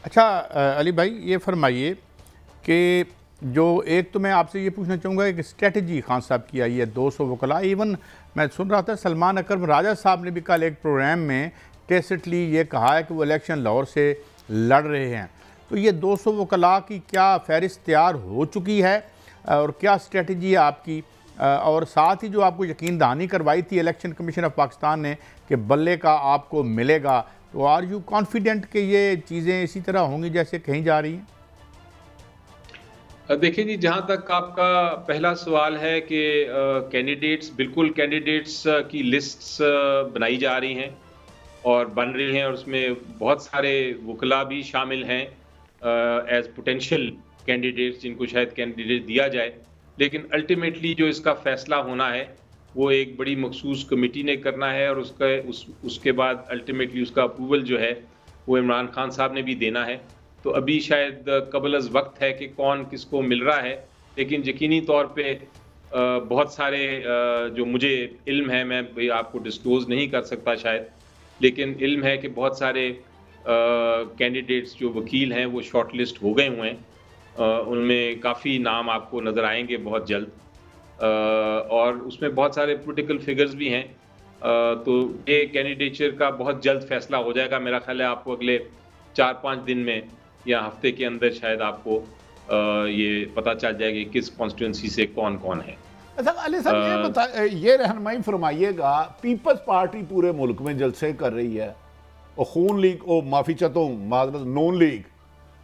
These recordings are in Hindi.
अच्छा अली भाई ये फरमाइए कि जो एक तो मैं आपसे ये पूछना चाहूँगा, एक स्ट्रेटजी खान साहब की आई है 200 वकला। इवन मैं सुन रहा था सलमान अकरम राजा साहब ने भी कल एक प्रोग्राम में टेसिटली ये कहा है कि वो इलेक्शन लाहौर से लड़ रहे हैं। तो ये 200 वकला की क्या फहरिस्त तैयार हो चुकी है और क्या स्ट्रेटजी है आपकी? और साथ ही जो आपको यकीन दहानी करवाई थी इलेक्शन कमीशन ऑफ पाकिस्तान ने कि बल्ले का आपको मिलेगा, तो आर यू कॉन्फिडेंट कि ये चीज़ें इसी तरह होंगी जैसे कहीं जा रही हैं? देखिए जी, जहाँ तक आपका पहला सवाल है कि कैंडिडेट्स, बिल्कुल कैंडिडेट्स की लिस्ट्स बनाई जा रही हैं और बन रही हैं, और उसमें बहुत सारे वकला भी शामिल हैं एज पोटेंशियल कैंडिडेट्स जिनको शायद कैंडिडेट दिया जाए। लेकिन अल्टीमेटली जो इसका फैसला होना है वो एक बड़ी मखसूस कमेटी ने करना है, और उसके बाद अल्टीमेटली उसका अप्रूवल जो है वो इमरान खान साहब ने भी देना है। तो अभी शायद कबल अज़ वक्त है कि कौन किसको मिल रहा है, लेकिन यकीनी तौर पे बहुत सारे जो मुझे इल्म है, मैं भाई आपको डिस्क्लोज़ नहीं कर सकता शायद, लेकिन इल्म है कि बहुत सारे कैंडिडेट्स जो वकील हैं वो शॉर्ट लिस्ट हो गए हुए हैं। उनमें काफ़ी नाम आपको नज़र आएंगे बहुत जल्द, और उसमें बहुत सारे पॉलिटिकल फिगर्स भी हैं। तो ये कैंडिडेचर का बहुत जल्द फैसला हो जाएगा। मेरा ख्याल है आपको अगले 4-5 दिन में या हफ्ते के अंदर शायद आपको ये पता चल जाएगा कि किस कॉन्स्टिट्यूंसी से कौन कौन है। अच्छा अली साहब, ये बता, ये रहनुमाई फरमाइएगा, पीपल्स पार्टी पूरे मुल्क में जलसे कर रही है और खून लीग, ओ माफी चाहता हूँ, माजरत, नून लीग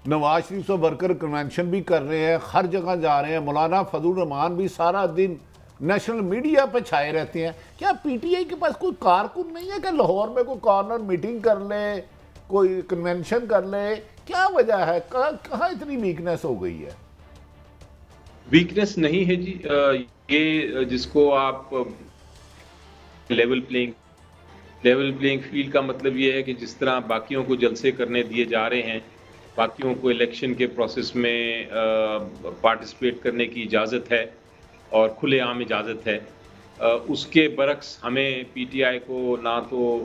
नवाज शरीफ से वर्कर कन्वेंशन भी कर रहे हैं, हर जगह जा रहे हैं। मौलाना फजल रहमान भी सारा दिन नेशनल मीडिया पे छाए रहते हैं। क्या पीटीआई के पास कोई कारकुन नहीं है कि लाहौर में कोई कॉर्नर मीटिंग कर ले, कोई कन्वेंशन कर ले? क्या वजह है, कहाँ इतनी वीकनेस हो गई है? वीकनेस नहीं है जी, ये जिसको आप लेवल प्लेइंग फील्ड का मतलब ये है कि जिस तरह बाकियों को जलसे करने दिए जा रहे हैं, बाकियों को इलेक्शन के प्रोसेस में पार्टिसिपेट करने की इजाज़त है और खुलेआम इजाज़त है, उसके बरक्स हमें पीटीआई को ना तो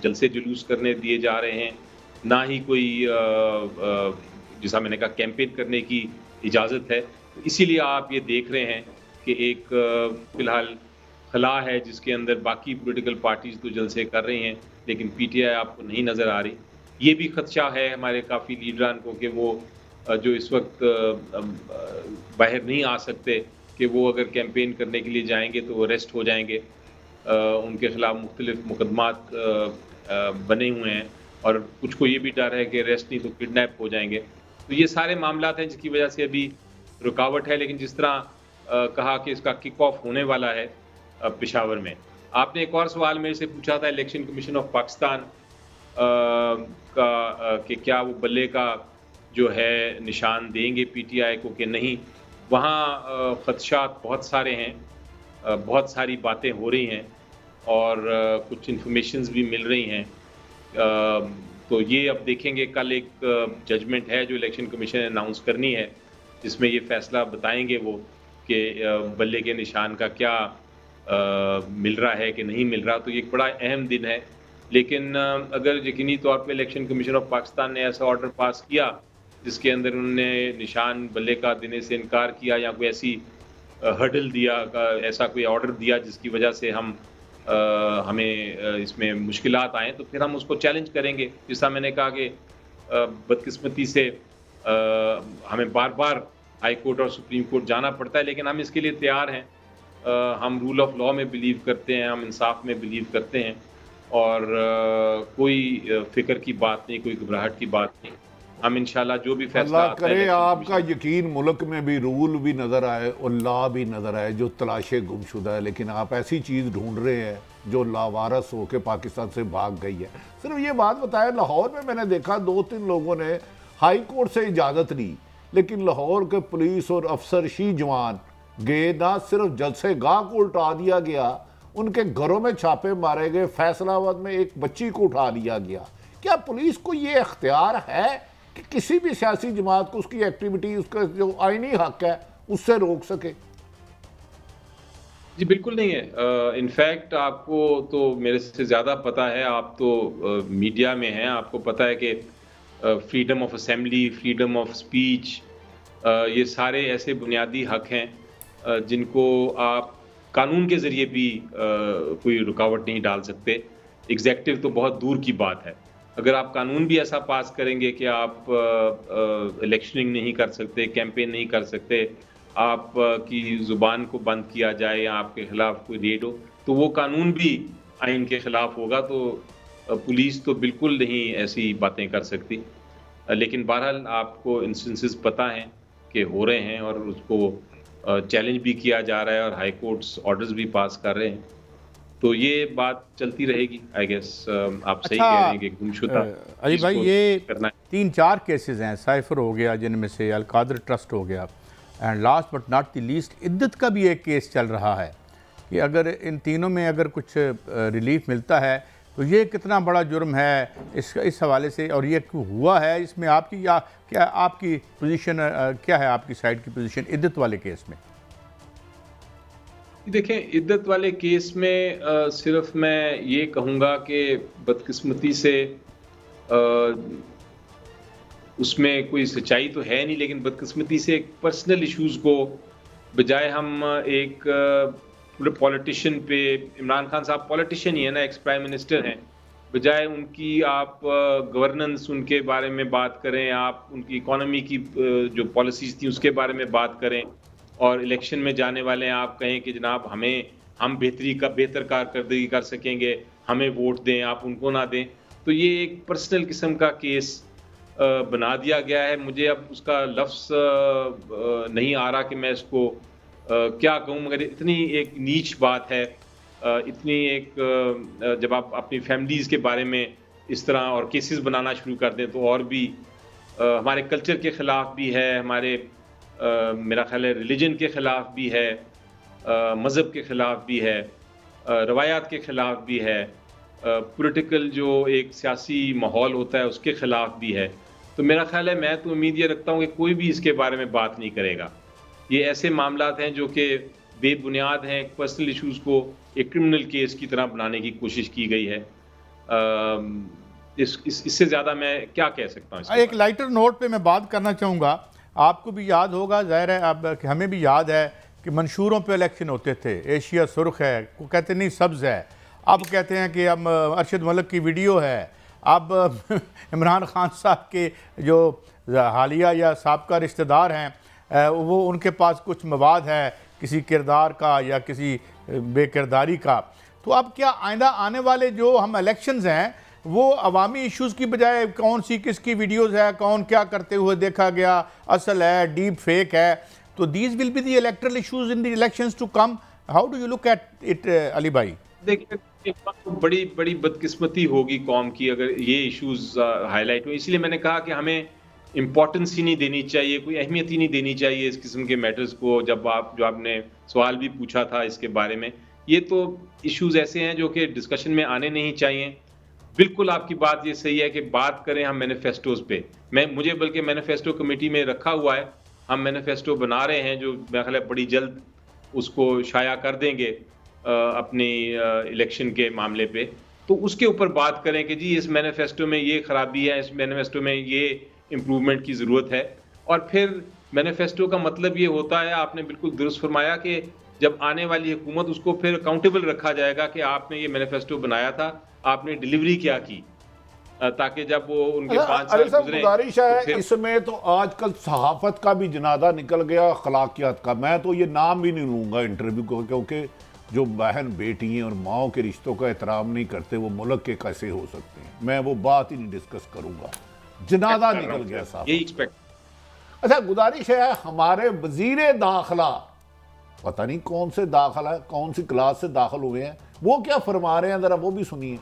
जलसे जुलूस करने दिए जा रहे हैं, ना ही कोई जैसा मैंने कहा कैंपेन करने की इजाज़त है। इसीलिए आप ये देख रहे हैं कि एक फ़िलहाल खला है जिसके अंदर बाकी पॉलिटिकल पार्टीज़ तो जलसे कर रही हैं, लेकिन पीटीआई आपको नहीं नज़र आ रही। ये भी खदशा है हमारे काफ़ी लीडरान को कि वो जो इस वक्त बाहर नहीं आ सकते, कि वो अगर कैंपेन करने के लिए जाएंगे तो वो अरेस्ट हो जाएंगे। उनके खिलाफ मुख्तलिफ मुकदमात बने हुए हैं, और कुछ को ये भी डर है कि अरेस्ट नहीं तो किडनैप हो जाएंगे। तो ये सारे मामलात हैं जिसकी वजह से अभी रुकावट है। लेकिन जिस तरह कहा कि इसका किक ऑफ होने वाला है पेशावर में। आपने एक और सवाल मेरे से पूछा था इलेक्शन कमीशन ऑफ पाकिस्तान कि क्या वो बल्ले का जो है निशान देंगे पीटीआई को कि नहीं। वहाँ खदशात बहुत सारे हैं, बहुत सारी बातें हो रही हैं, और कुछ इन्फॉर्मेशंस भी मिल रही हैं। तो ये अब देखेंगे, कल एक जजमेंट है जो इलेक्शन कमीशन ने अनाउंस करनी है, जिसमें ये फैसला बताएंगे वो कि बल्ले के निशान का क्या मिल रहा है कि नहीं मिल रहा। तो ये एक बड़ा अहम दिन है। लेकिन अगर यकीनी तौर पे इलेक्शन कमीशन ऑफ पाकिस्तान ने ऐसा ऑर्डर पास किया जिसके अंदर उन्होंने निशान बल्ले का देने से इनकार किया, या कोई ऐसी हर्डल दिया, ऐसा कोई ऑर्डर दिया जिसकी वजह से हमें इसमें मुश्किलात आएँ, तो फिर हम उसको चैलेंज करेंगे। जैसा मैंने कहा कि बदकिस्मती से हमें बार बार हाई कोर्ट और सुप्रीम कोर्ट जाना पड़ता है, लेकिन हम इसके लिए तैयार हैं। हम रूल ऑफ लॉ में बिलीव करते हैं, हम इंसाफ में बिलीव करते हैं, और कोई फिक्र की बात नहीं, कोई घबराहट की बात नहीं। हम इंशाल्लाह जो भी फैसला अल्लाह करे आपका यकीन मुल्क में भी रूल भी नज़र आए और लॉ भी नज़र आए जो तलाशे गुमशुदा है, लेकिन आप ऐसी चीज़ ढूंढ रहे हैं जो लावारस होकर पाकिस्तान से भाग गई है। सिर्फ ये बात बताया, लाहौर में मैंने देखा 2-3 लोगों ने हाई कोर्ट से इजाज़त ली, लेकिन लाहौर के पुलिस और अफसर शी जवान गए, ना सिर्फ जलसे गाह को उल्टा दिया गया, उनके घरों में छापे मारे गए, फैसलाबाद में एक बच्ची को उठा लिया गया। क्या पुलिस को ये इख्तियार है कि किसी भी सियासी जमात को उसकी एक्टिविटी, उसका जो आईनी हक है, उससे रोक सके? जी बिल्कुल नहीं है। इनफैक्ट आपको तो मेरे से ज़्यादा पता है, आप तो मीडिया में हैं, आपको पता है कि freedom of assembly, freedom of speech, ये सारे ऐसे बुनियादी हक हैं जिनको आप कानून के ज़रिए भी कोई रुकावट नहीं डाल सकते। एग्जेक्टिव तो बहुत दूर की बात है। अगर आप कानून भी ऐसा पास करेंगे कि आप इलेक्शनिंग नहीं कर सकते, कैंपेन नहीं कर सकते, आप की ज़ुबान को बंद किया जाए या आपके खिलाफ कोई रेड हो, तो वो कानून भी आइन के खिलाफ होगा। तो पुलिस तो बिल्कुल नहीं ऐसी बातें कर सकती। लेकिन बहरहाल आपको इंस्टेंसेस पता हैं कि हो रहे हैं और उसको चैलेंज भी किया जा रहा है और हाई कोर्ट्स ऑर्डर्स भी पास कर रहे हैं। तो ये बात चलती रहेगी, आई गेस। आप सही कह रहे हैं कि गुमशुदा अली भाई, ये करना 3-4 केसेस हैं। साइफर हो गया, जिनमें से अलकादर ट्रस्ट हो गया, and last but not the least इद्दत का भी एक केस चल रहा है कि अगर इन तीनों में अगर कुछ रिलीफ मिलता है तो ये कितना बड़ा जुर्म है इस हवाले से, और ये क्यों हुआ है, इसमें आपकी क्या आपकी पोजीशन क्या है, आपकी साइड की पोजीशन इद्दत वाले केस में? देखें, इद्दत वाले केस में सिर्फ मैं ये कहूँगा कि बदकिस्मती से उसमें कोई सच्चाई तो है नहीं, लेकिन बदकिस्मती से एक पर्सनल इश्यूज़ को बजाय हम एक पूरे पॉलिटिशियन पे, इमरान खान साहब पॉलिटिशियन ही है ना, एक्स प्राइम मिनिस्टर हैं, बजाय उनकी आप गवर्नेंस उनके बारे में बात करें, आप उनकी इकोनॉमी की जो पॉलिसीज़ थी उसके बारे में बात करें, और इलेक्शन में जाने वाले हैं आप कहें कि जनाब हम बेहतर कारकर्दगी कर सकेंगे, हमें वोट दें, आप उनको ना दें। तो ये एक पर्सनल किस्म का केस बना दिया गया है। मुझे अब उसका लफ्ज़ नहीं आ रहा कि मैं इसको क्या कहूँ, मगर इतनी एक नीच बात है, इतनी एक जब आप अपनी फैमिलीज़ के बारे में इस तरह और केसेस बनाना शुरू कर दें तो और भी हमारे कल्चर के ख़िलाफ़ भी है, हमारे मेरा ख्याल है रिलीजन के ख़िलाफ़ भी है, मज़हब के ख़िलाफ़ भी है, रवायात के ख़िलाफ़ भी है, पॉलिटिकल जो एक सियासी माहौल होता है उसके ख़िलाफ़ भी है। तो मेरा ख्याल है, मैं तो उम्मीद ये रखता हूँ कि कोई भी इसके बारे में बात नहीं करेगा। ये ऐसे मामलात हैं जो कि बेबुनियाद हैं, पर्सनल इश्यूज़ को एक क्रिमिनल केस की तरह बनाने की कोशिश की गई है। इससे ज़्यादा मैं क्या कह सकता हूँ। एक लाइटर नोट पे मैं बात करना चाहूँगा। आपको भी याद होगा, ज़ाहिर है अब हमें भी याद है कि मंशूरों पे इलेक्शन होते थे, एशिया सुर्ख है, को कहते नहीं सब्ज़ है, अब कहते हैं कि अब अरशद मलिक की वीडियो है, अब इमरान खान साहब के जो हालिया या साबका रिश्तेदार हैं वो उनके पास कुछ मवाद है किसी किरदार का या किसी बेकिरदारी का। तो अब क्या आइंदा आने वाले जो हम इलेक्शंस हैं वो अवामी इश्यूज़ की बजाय कौन सी किसकी वीडियोस है, कौन क्या करते हुए देखा गया, असल है, डीप फेक है, तो these will be the electoral issues in the elections to come. How do you look at it Ali भाई? देखिए, एक बड़ी बड़ी बदकिस्मती होगी कौम की अगर ये इश्यूज हाईलाइट हो। इसलिए मैंने कहा कि हमें इम्पोर्टेंस ही नहीं देनी चाहिए, कोई अहमियत ही नहीं देनी चाहिए इस किस्म के मैटर्स को। जो आपने सवाल भी पूछा था इसके बारे में, ये तो इश्यूज ऐसे हैं जो कि डिस्कशन में आने नहीं चाहिए। बिल्कुल आपकी बात ये सही है कि बात करें हम मैनिफेस्टोज पे। मुझे बल्कि मैनिफेस्टो कमेटी में रखा हुआ है, हम मैनिफेस्टो बना रहे हैं जो मेरा ख्याल है बड़ी जल्द उसको शाया कर देंगे अपनी इलेक्शन के मामले पे। तो उसके ऊपर बात करें कि जी इस मैनिफेस्टो में ये खराबी है, इस मैनिफेस्टो में ये इम्प्रूवमेंट की ज़रूरत है। और फिर मैनिफेस्टो का मतलब ये होता है, आपने बिल्कुल दुरुस्त फरमाया कि जब आने वाली हुकूमत उसको फिर अकाउंटेबल रखा जाएगा कि आपने ये मैनिफेस्टो बनाया था, आपने डिलीवरी क्या की, ताकि जब वो उनके 5 साल गुजरे। गुजारिश है इसमें तो आजकल सहाफत का भी जनादा निकल गया, अखलाकियात का। मैं तो ये नाम भी नहीं लूँगा इंटरव्यू को, क्योंकि जो बहन बेटी हैं और माओ के रिश्तों का एहतराम नहीं करते वो मुल्क के कैसे हो सकते हैं। मैं वो बात ही नहीं डिस्कस करूँगा, जनादा निकल गया साहब। यही एक्सपेक्ट। अच्छा, गुजारिश है हमारे वजीर दाखिला, पता नहीं कौन से दाखिला कौन सी क्लास से दाखिल हुए हैं, वो क्या फरमा रहे हैं, जरा वो भी सुनिए।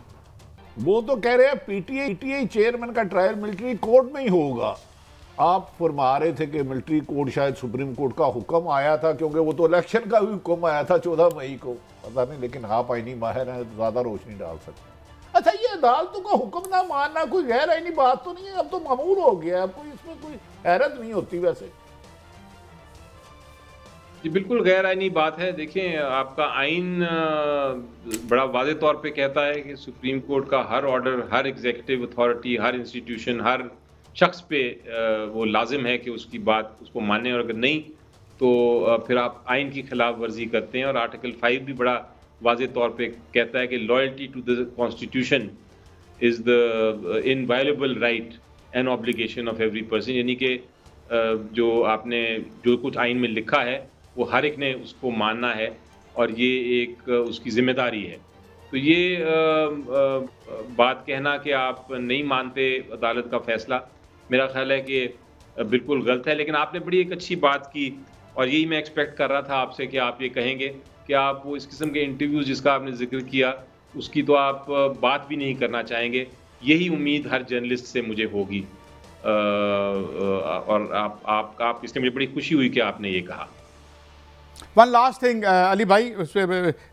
वो तो कह रहे हैं पीटीआई चेयरमैन का ट्रायल मिलिट्री कोर्ट में ही होगा। आप फरमा रहे थे कि मिलिट्री कोर्ट शायद सुप्रीम कोर्ट का हुक्म आया था, क्योंकि वो तो इलेक्शन का भी हुक्म आया था 14 मई को। पता नहीं, लेकिन आप आईनी माहिर हैं, ज़्यादा रोशनी डाल सकते। अच्छा, ये अदालतों का हुक्म ना मानना कोई गैर आईनी बात तो नहीं है, अब तो मामूल हो गया, अब कोई इसमें कोई हैरत नहीं होती वैसे। ये बिल्कुल गैर आईनी बात है। देखें, आपका आइन बड़ा वाज़ेह तौर पे कहता है कि सुप्रीम कोर्ट का हर ऑर्डर, हर एग्जीक्यूटिव अथॉरिटी, हर इंस्टीट्यूशन, हर शख्स पे वो लाजिम है कि उसकी बात उसको माने, और अगर नहीं तो फिर आप आइन की खिलाफ वर्जी करते हैं। और आर्टिकल 5 भी बड़ा वाज़े तौर पे कहता है कि loyalty to the constitution is the inviolable right and obligation of every person, यानी कि जो आपने जो कुछ आइन में लिखा है वो हर एक ने उसको मानना है और ये एक उसकी जिम्मेदारी है। तो ये बात कहना कि आप नहीं मानते अदालत का फैसला, मेरा ख्याल है कि बिल्कुल गलत है। लेकिन आपने बड़ी एक अच्छी बात की और यही मैं एक्सपेक्ट कर रहा था आपसे कि आप ये कहेंगे कि आप वो इस किस्म के इंटरव्यूज़ जिसका आपने जिक्र किया उसकी तो आप बात भी नहीं करना चाहेंगे। यही उम्मीद हर जर्नलिस्ट से मुझे होगी और आप इसलिए मुझे बड़ी खुशी हुई कि आपने ये कहा। वन लास्ट थिंग अली भाई,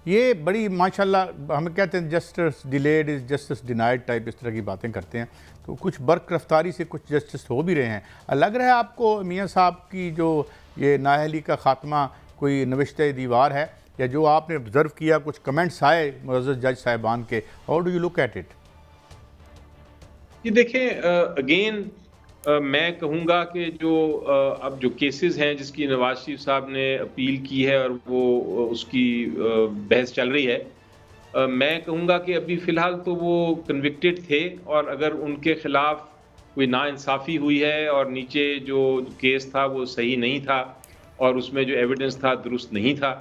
ये बड़ी माशाल्लाह हम कहते हैं justice delayed is justice denied type इस तरह की बातें करते हैं, तो कुछ बर्क रफ्तारी से कुछ जस्टिस हो भी रहे हैं। लग रहा है आपको मियाँ साहब की जो ये नाअहली का ख़ात्मा कोई नविश्ते दीवार है, या जो आपने ऑब्ज़र्व किया कुछ कमेंट्स आए मुअज़्ज़ज़ जज साहिबान के, how do you look at it? ये देखें, अगेन मैं कहूँगा कि जो अब जो केसेस हैं जिसकी नवाज शरीफ साहब ने अपील की है और वो उसकी बहस चल रही है, मैं कहूँगा कि अभी फ़िलहाल तो वो कन्विक्टेड थे, और अगर उनके ख़िलाफ़ कोई नाइंसाफ़ी हुई है और नीचे जो केस था वो सही नहीं था और उसमें जो एविडेंस था दुरुस्त नहीं था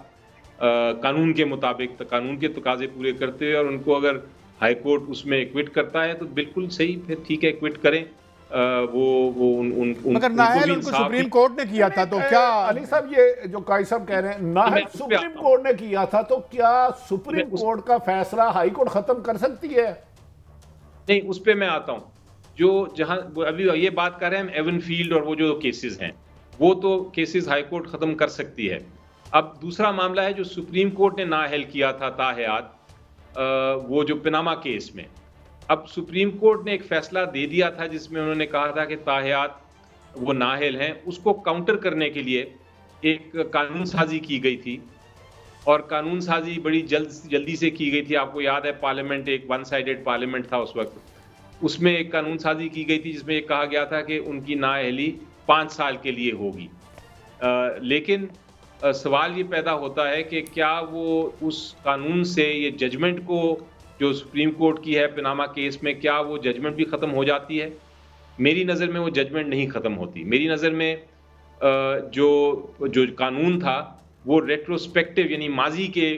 कानून के मुताबिक, तो कानून के तकाज़े पूरे करते हुए, और उनको अगर हाई कोर्ट उसमें एक्विट करता है तो बिल्कुल सही, फिर ठीक है एक्विट करें। मगर नाहल उनको सुप्रीम कोर्ट ने किया था, तो क्या अली साहब ये जो काई साहब कह रहे हैं नाहल सुप्रीम कोर्ट ने किया था, तो क्या सुप्रीम कोर्ट का फैसला हाई कोर्ट खत्म कर सकती है? नहीं, उस पर मैं आता हूँ। जो जहां अभी ये बात कर रहे हैं हम एवनफील्ड और वो जो केसेस हैं, वो तो केसेस हाई कोर्ट खत्म कर सकती है। अब दूसरा मामला है जो सुप्रीम कोर्ट ने नाअहल किया था ताहयात, वो जो पनामा केस में, अब सुप्रीम कोर्ट ने एक फैसला दे दिया था जिसमें उन्होंने कहा था कि ताहयात वो नाअहल हैं। उसको काउंटर करने के लिए एक कानून साजी की गई थी, और कानून साजी बड़ी जल्दी से की गई थी। आपको याद है पार्लियामेंट एक वन साइडेड पार्लियामेंट था उस वक्त, उसमें एक कानून साजी की गई थी जिसमें कहा गया था कि उनकी नाअहली 5 साल के लिए होगी। लेकिन सवाल ये पैदा होता है कि क्या वो उस कानून से ये जजमेंट को जो सुप्रीम कोर्ट की है पनामा केस में, क्या वो जजमेंट भी ख़त्म हो जाती है? मेरी नज़र में वो जजमेंट नहीं ख़त्म होती। मेरी नज़र में जो कानून था वो रेट्रोस्पेक्टिव यानी माजी के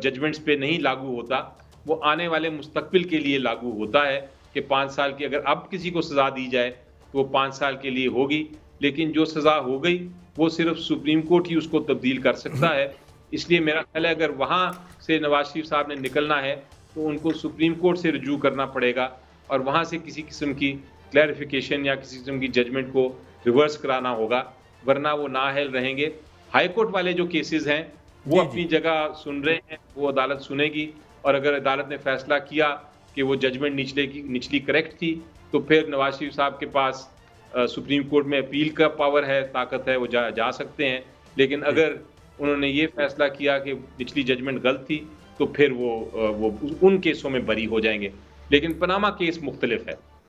जजमेंट्स पे नहीं लागू होता, वो आने वाले मुस्तकबिल के लिए लागू होता है कि 5 साल की अगर अब किसी को सज़ा दी जाए तो वो 5 साल के लिए होगी, लेकिन जो सज़ा हो गई वो सिर्फ सुप्रीम कोर्ट ही उसको तब्दील कर सकता है। इसलिए मेरा ख्याल है अगर वहाँ से नवाज शरीफ साहब ने निकलना है तो उनको सुप्रीम कोर्ट से रजू करना पड़ेगा और वहाँ से किसी किस्म की क्लैरिफिकेशन या किसी किस्म की जजमेंट को रिवर्स कराना होगा, वरना वो नाअहल रहेंगे। हाई कोर्ट वाले जो केसेस हैं वो अपनी जगह सुन रहे हैं, वो अदालत सुनेगी, और अगर अदालत ने फैसला किया कि वो जजमेंट निचली करेक्ट थी तो फिर नवाज शरीफ साहब के पास सुप्रीम कोर्ट में अपील का पावर है, ताकत है, वो जा सकते हैं। लेकिन अगर उन्होंने ये फैसला किया कि निचली जजमेंट गलत थी तो फिर वो उन केसों में बरी हो जाएंगे। लेकिन पनामा केस मुख्तलिफ है।